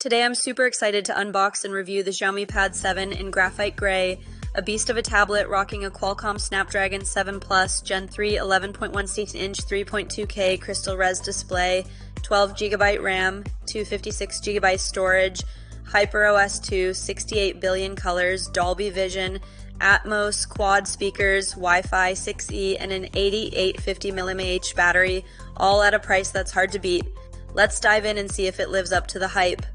Today I'm super excited to unbox and review the Xiaomi Pad 7 in graphite gray, a beast of a tablet rocking a Qualcomm Snapdragon 7 Plus Gen 3 11.16-inch 3.2K CrystalRes display, 12GB RAM, 256GB storage, HyperOS 2, 68 billion colors, Dolby Vision, Atmos, quad speakers, Wi-Fi 6E, and an 8850mAh battery, all at a price that's hard to beat. Let's dive in and see if it lives up to the hype.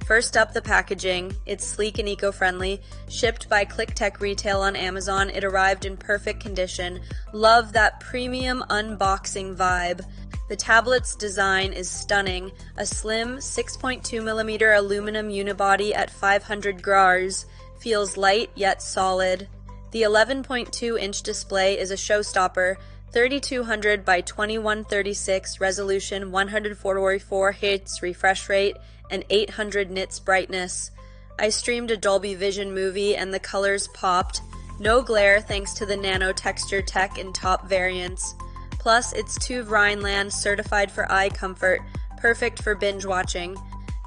First up, the packaging. It's sleek and eco-friendly. Shipped by ClickTech Retail on Amazon, it arrived in perfect condition. Love that premium unboxing vibe. The tablet's design is stunning. A slim 6.2mm aluminum unibody at 500 Grs. Feels light yet solid. The 11.2-inch display is a showstopper. 3200 by 2136 resolution, 144 Hz refresh rate, and 800 nits brightness. I streamed a Dolby Vision movie and the colors popped. No glare thanks to the nano texture tech in top variants. Plus, it's TÜV Rheinland certified for eye comfort, perfect for binge watching.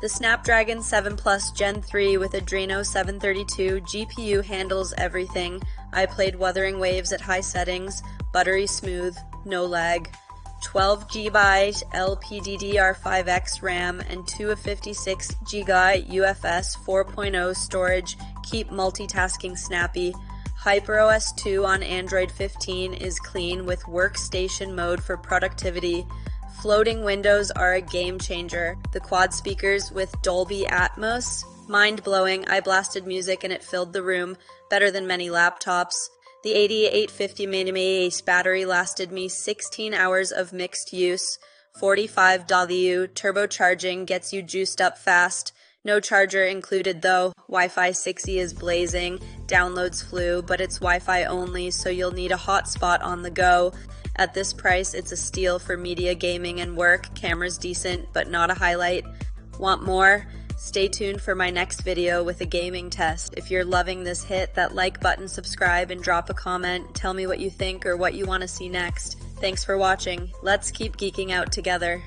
The Snapdragon 7 Plus Gen 3 with Adreno 732 GPU handles everything. I played Wuthering Waves at high settings, buttery smooth, no lag. 12GB LPDDR5X RAM and 256GB UFS 4.0 storage keep multitasking snappy. HyperOS 2 on Android 15 is clean with workstation mode for productivity. Floating windows are a game changer. The quad speakers with Dolby Atmos, mind-blowing. I blasted music and it filled the room, better than many laptops. The 8850mAh battery lasted me 16 hours of mixed use. 45W turbocharging gets you juiced up fast. No charger included though. Wi-Fi 6E is blazing. Downloads flew, but it's Wi-Fi only, so you'll need a hotspot on the go. At this price, it's a steal for media, gaming, and work. Camera's decent, but not a highlight. Want more? Stay tuned for my next video with a gaming test. If you're loving this, hit that like button, subscribe, and drop a comment. Tell me what you think or what you want to see next. Thanks for watching. Let's keep geeking out together.